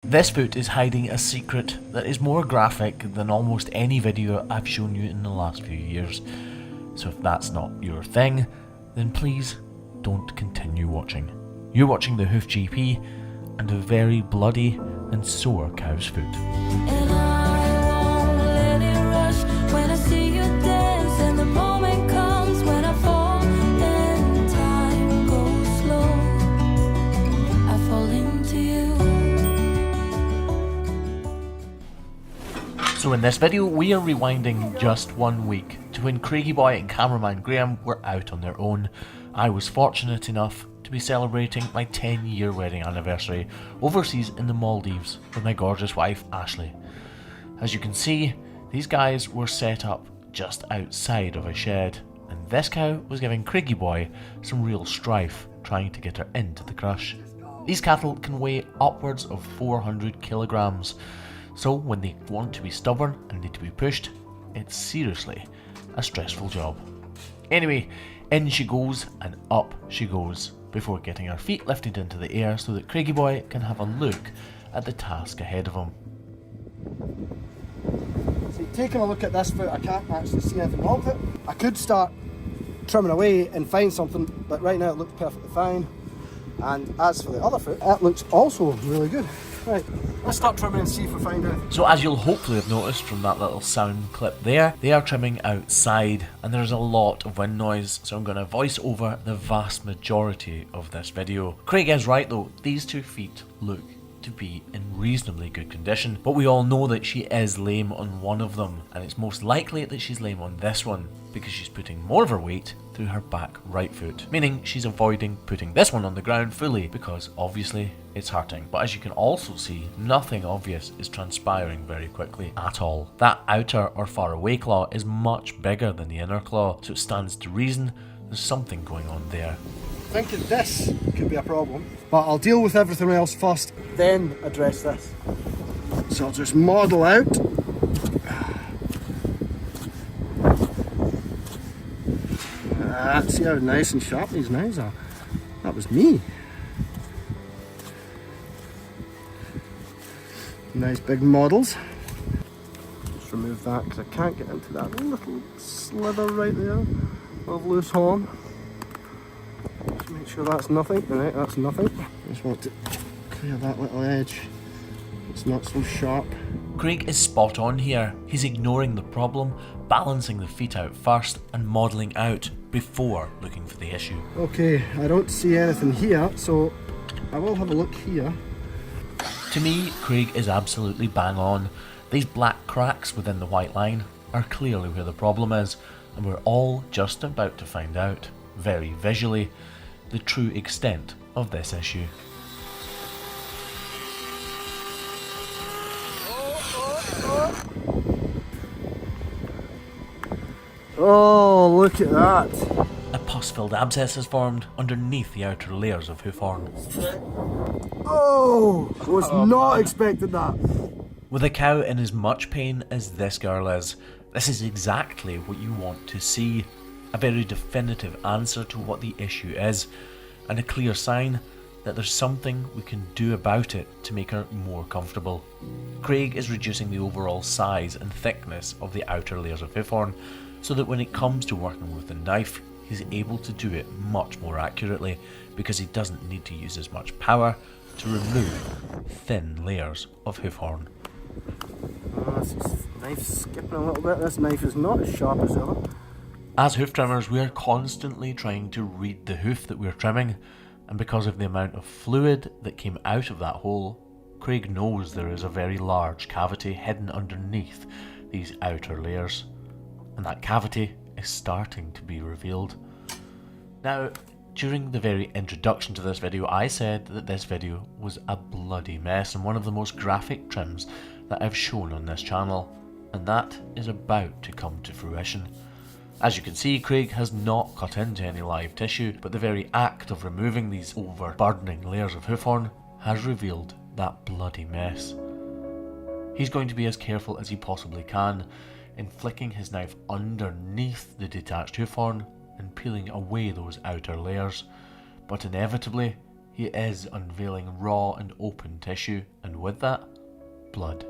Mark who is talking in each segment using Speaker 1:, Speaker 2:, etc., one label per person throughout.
Speaker 1: This foot is hiding a secret that is more graphic than almost any video I've shown you in the last few years. So if that's not your thing, then please don't continue watching. You're watching the Hoof GP and a very bloody and sore cow's foot.
Speaker 2: And I won't let it rush when I see you dance, and the moment comes when I fall and time goes slow. I fall into you.
Speaker 1: So in this video we are rewinding just 1 week to when Craigie Boy and cameraman Graham were out on their own. I was fortunate enough to be celebrating my 10-year wedding anniversary overseas in the Maldives with my gorgeous wife Ashley. As you can see, these guys were set up just outside of a shed, and this cow was giving Craigie Boy some real strife trying to get her into the crush. These cattle can weigh upwards of 400 kilograms, so when they want to be stubborn and need to be pushed, it's seriously a stressful job. Anyway, in she goes and up she goes, before getting her feet lifted into the air so that Craigie Boy can have a look at the task ahead of him.
Speaker 3: See, taking a look at this foot, I can't actually see anything wrong with it. I could start trimming away and find something, but right now it looks perfectly fine. And as for the other foot, it looks also really good. Right, let's start trimming and see if we find anything.
Speaker 1: So as you'll hopefully have noticed from that little sound clip there, they are trimming outside and there's a lot of wind noise, so I'm going to voice over the vast majority of this video. Craig is right though, these 2 feet look to be in reasonably good condition, but we all know that she is lame on one of them, and it's most likely that she's lame on this one because she's putting more of her weight through her back right foot, meaning she's avoiding putting this one on the ground fully because obviously it's hurting. But as you can also see, nothing obvious is transpiring very quickly at all. That outer or far away claw is much bigger than the inner claw, so it stands to reason there's something going on there.
Speaker 3: Thinking this could be a problem, but I'll deal with everything else first, then address this. So I'll just model out. See how nice and sharp these knives are. That was me. Nice big models. Just remove that because I can't get into that little slither right there of loose horn. Just make sure that's nothing. Right, that's nothing. Just want to clear that little edge. It's not so sharp.
Speaker 1: Craig is spot on here. He's ignoring the problem, balancing the feet out first and modelling out before looking for the issue.
Speaker 3: Okay, I don't see anything here, so I will have a look here.
Speaker 1: To me, Craig is absolutely bang on. These black cracks within the white line are clearly where the problem is, and we're all just about to find out, very visually, the true extent of this issue.
Speaker 3: Oh, look at that.
Speaker 1: A pus-filled abscess has formed underneath the outer layers of hoof horn.
Speaker 3: Oh, was not expecting that.
Speaker 1: With a cow in as much pain as this girl is, this is exactly what you want to see. A very definitive answer to what the issue is, and a clear sign that there's something we can do about it to make her more comfortable. Craig is reducing the overall size and thickness of the outer layers of hoof horn, so that when it comes to working with the knife, he's able to do it much more accurately because he doesn't need to use as much power to remove thin layers of hoof horn.
Speaker 3: This knife's skipping a little bit. This knife is not as sharp as the other.
Speaker 1: As hoof trimmers, we are constantly trying to read the hoof that we're trimming, and because of the amount of fluid that came out of that hole, Craig knows there is a very large cavity hidden underneath these outer layers. And that cavity is starting to be revealed. Now, during the very introduction to this video, I said that this video was a bloody mess and one of the most graphic trims that I've shown on this channel, and that is about to come to fruition. As you can see, Craig has not cut into any live tissue, but the very act of removing these overburdening layers of hoof horn has revealed that bloody mess. He's going to be as careful as he possibly can in flicking his knife underneath the detached hoof horn and peeling away those outer layers, but inevitably he is unveiling raw and open tissue, and with that, blood.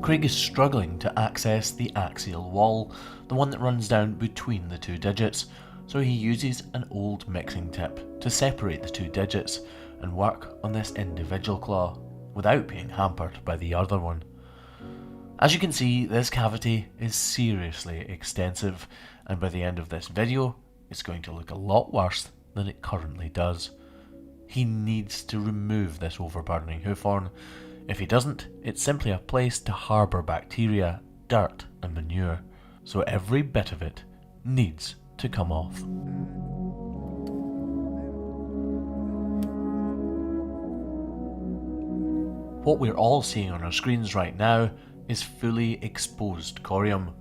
Speaker 1: Craig is struggling to access the axial wall, the one that runs down between the two digits, so he uses an old mixing tip to separate the two digits and work on this individual claw without being hampered by the other one. As you can see, this cavity is seriously extensive, and by the end of this video, it's going to look a lot worse than it currently does. He needs to remove this overburdening hoof horn. If he doesn't, it's simply a place to harbour bacteria, dirt and manure, so every bit of it needs to come off. What we're all seeing on our screens right now is fully exposed corium.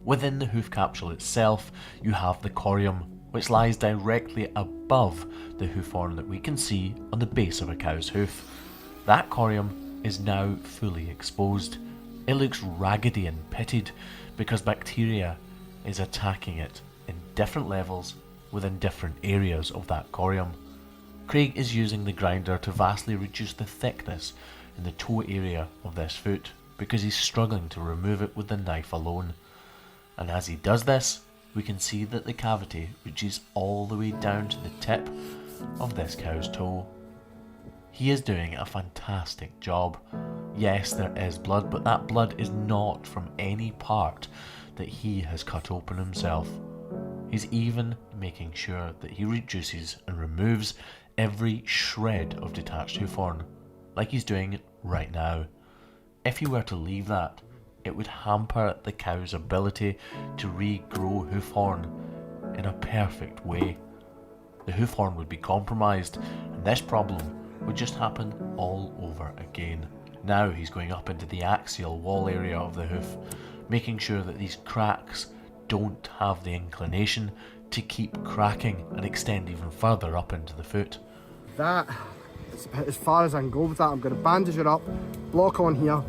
Speaker 1: Within the hoof capsule itself, you have the corium, which lies directly above the hoof horn that we can see on the base of a cow's hoof. That corium is now fully exposed. It looks raggedy and pitted because bacteria is attacking it in different levels within different areas of that corium. Craig is using the grinder to vastly reduce the thickness in the toe area of this foot because he's struggling to remove it with the knife alone. And as he does this, we can see that the cavity reaches all the way down to the tip of this cow's toe. He is doing a fantastic job. Yes, there is blood, but that blood is not from any part that he has cut open himself. He's even making sure that he reduces and removes every shred of detached hoof horn, like he's doing it right now. If he were to leave that, it would hamper the cow's ability to regrow hoof horn in a perfect way. The hoof horn would be compromised, and this problem would just happen all over again. Now he's going up into the axial wall area of the hoof, making sure that these cracks don't have the inclination to keep cracking and extend even further up into the foot.
Speaker 3: That is about as far as I can go with that. I'm going to bandage it up, block on here,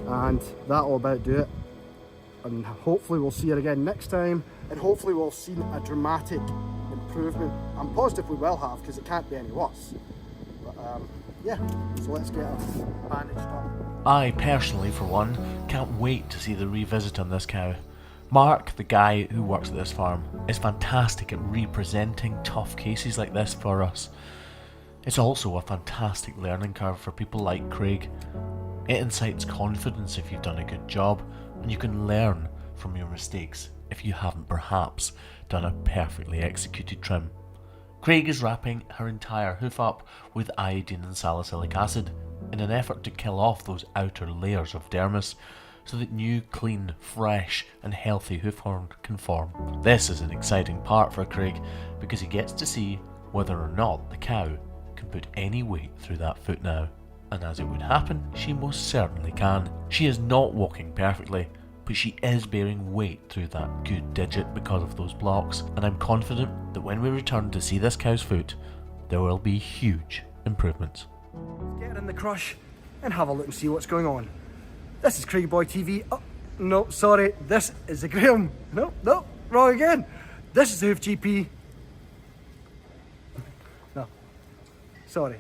Speaker 3: and that'll about do it. And hopefully we'll see it again next time, and hopefully we'll see a dramatic improvement. I'm positive we will have, because it can't be any worse. But yeah, so let's get us bandaged up.
Speaker 1: I personally, for one, can't wait to see the revisit on this cow. Mark, the guy who works at this farm, is fantastic at representing tough cases like this for us. It's also a fantastic learning curve for people like Craig. It incites confidence if you've done a good job, and you can learn from your mistakes if you haven't perhaps done a perfectly executed trim. Craig is wrapping her entire hoof up with iodine and salicylic acid in an effort to kill off those outer layers of dermis so that new, clean, fresh and healthy hoof horn can form. This is an exciting part for Craig because he gets to see whether or not the cow can put any weight through that foot now. And as it would happen, she most certainly can. She is not walking perfectly, but she is bearing weight through that good digit because of those blocks, and I'm confident that when we return to see this cow's foot, there will be huge improvements.
Speaker 3: Let's get in the crush and have a look and see what's going on. This is Craig Boy TV. Oh, no, sorry, this is the Graham. No, wrong again. This is the Hoof GP. No, sorry,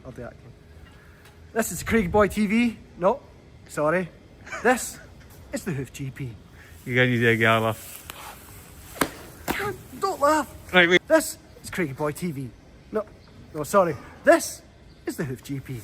Speaker 3: I'll do that again. This is Craig Boy TV. No, sorry. This is the Hoof GP.
Speaker 4: You got you there, gal laugh.
Speaker 3: Don't laugh.
Speaker 4: Right, wait.
Speaker 3: This is Craig Boy TV. No, sorry. This is the Hoof GP.